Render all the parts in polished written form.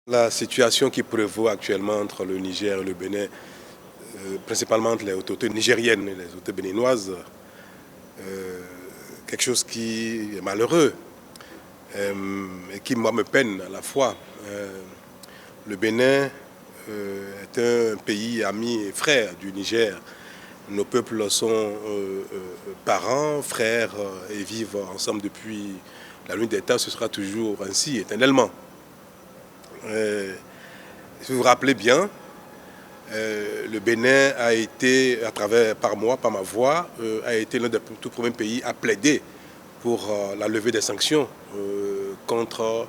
La situation qui prévaut actuellement entre le Niger et le Bénin, principalement entre les autorités nigériennes et les autorités béninoises, quelque chose qui est malheureux et qui, moi, me peine à la fois. Le Bénin est un pays ami et frère du Niger. Nos peuples sont parents, frères et vivent ensemble depuis la nuit des temps. Ce sera toujours ainsi, éternellement. Si vous vous rappelez bien, le Bénin a été, par ma voix, a été l'un des tout premiers pays à plaider pour la levée des sanctions contre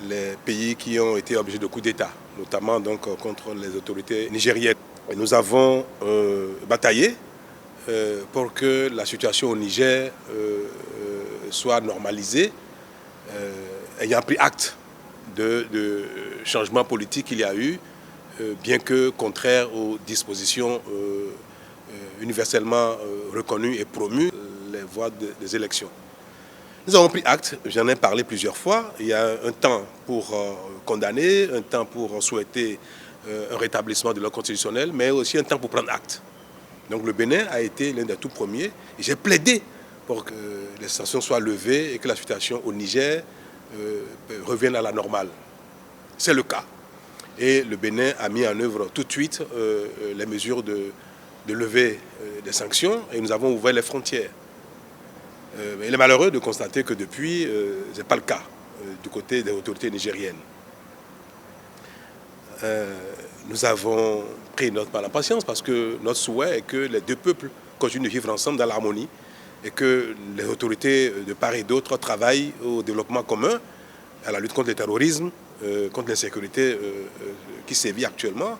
les pays qui ont été objets de coups d'État, notamment donc contre les autorités nigériennes. Et nous avons bataillé pour que la situation au Niger soit normalisée, ayant pris acte de changements politiques qu'il y a eu, bien que contraire aux dispositions universellement reconnues et promues, les voies des élections. Nous avons pris acte, j'en ai parlé plusieurs fois. Il y a un temps pour condamner, un temps pour souhaiter un rétablissement de l'ordre constitutionnel, mais aussi un temps pour prendre acte. Donc le Bénin a été l'un des tout premiers. Et j'ai plaidé pour que les sanctions soient levées et que la situation au Niger revienne à la normale. C'est le cas. Et le Bénin a mis en œuvre tout de suite les mesures de levée des sanctions et nous avons ouvert les frontières. Il est malheureux de constater que depuis, ce n'est pas le cas du côté des autorités nigériennes. Nous avons pris notre mal en patience parce que notre souhait est que les deux peuples continuent de vivre ensemble dans l'harmonie et que les autorités de part et d'autre travaillent au développement commun, à la lutte contre le terrorisme, contre l'insécurité qui sévit actuellement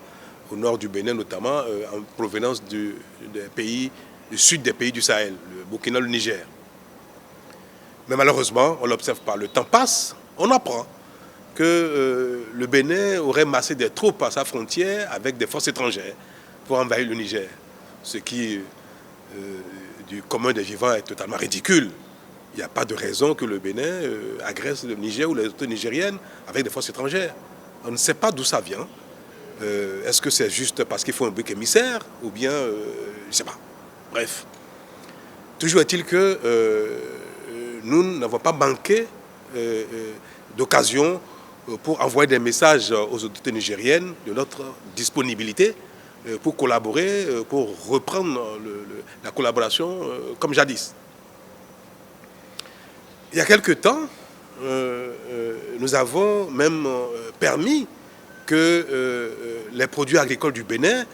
au nord du Bénin, notamment en provenance du sud des pays du Sahel, le Burkina, le Niger. Mais malheureusement, on l'observe pas. Le temps passe, on apprend que le Bénin aurait massé des troupes à sa frontière avec des forces étrangères pour envahir le Niger. Ce qui, du commun des vivants, est totalement ridicule. Il n'y a pas de raison que le Bénin agresse le Niger ou les autorités nigériennes avec des forces étrangères. On ne sait pas d'où ça vient. Est-ce que c'est juste parce qu'il faut un bouc émissaire ou bien, je ne sais pas. Bref. Toujours est-il que nous n'avons pas manqué d'occasion pour envoyer des messages aux autorités nigériennes de notre disponibilité pour collaborer, pour reprendre la collaboration comme jadis. Il y a quelque temps, nous avons même permis que les produits agricoles du Bénin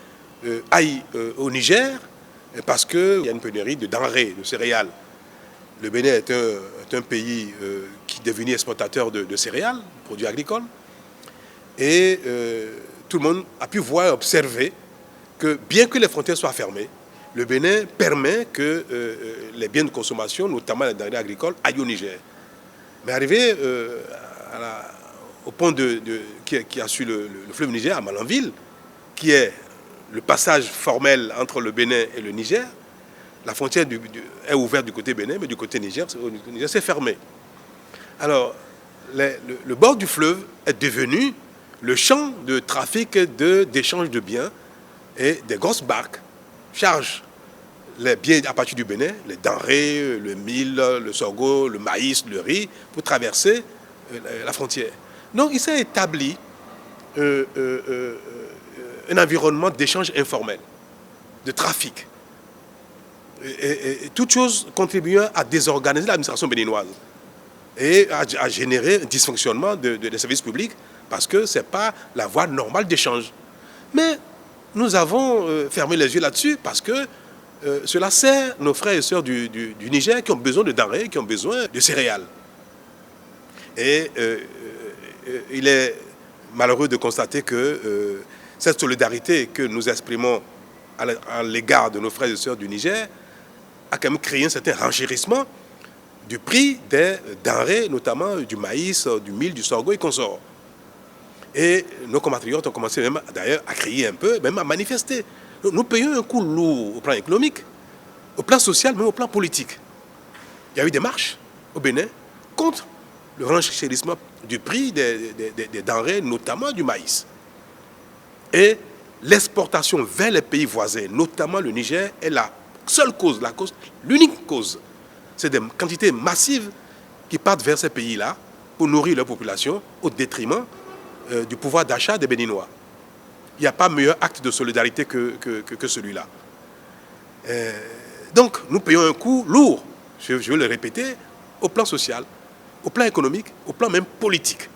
aillent au Niger parce qu'il y a une pénurie de denrées, de céréales. Le Bénin est un pays qui est devenu exportateur de céréales, de produits agricoles. Et tout le monde a pu voir et observer que bien que les frontières soient fermées, le Bénin permet que les biens de consommation, notamment les denrées agricoles, aillent au Niger. Mais arrivé au pont qui a su le fleuve Niger, à Malanville, qui est le passage formel entre le Bénin et le Niger, la frontière est ouverte du côté Bénin, mais du côté Niger, c'est fermé. Alors, le bord du fleuve est devenu le champ de trafic d'échange de biens et des grosses barques chargent les biens à partir du Bénin, les denrées, le mil, le sorgho, le maïs, le riz, pour traverser la frontière. Donc, il s'est établi un environnement d'échange informel, de trafic. Et toute chose contribuant à désorganiser l'administration béninoise et à générer un dysfonctionnement des services publics parce que ce n'est pas la voie normale d'échange. Mais nous avons fermé les yeux là-dessus parce que cela sert nos frères et sœurs du Niger qui ont besoin de denrées, qui ont besoin de céréales. Et il est malheureux de constater que cette solidarité que nous exprimons à l'égard de nos frères et sœurs du Niger a quand même créé un certain renchérissement du prix des denrées, notamment du maïs, du mil, du sorgho et consorts. Et nos compatriotes ont commencé même d'ailleurs à crier un peu, même à manifester. Nous payons un coût lourd au plan économique, au plan social, même au plan politique. Il y a eu des marches au Bénin contre le renchérissement du prix des denrées, notamment du maïs. Et l'exportation vers les pays voisins, notamment le Niger, est la seule cause, l'unique cause. C'est des quantités massives qui partent vers ces pays-là pour nourrir leur population au détriment du pouvoir d'achat des Béninois. Il n'y a pas meilleur acte de solidarité que celui-là. Donc, nous payons un coût lourd, je veux le répéter, au plan social, au plan économique, au plan même politique.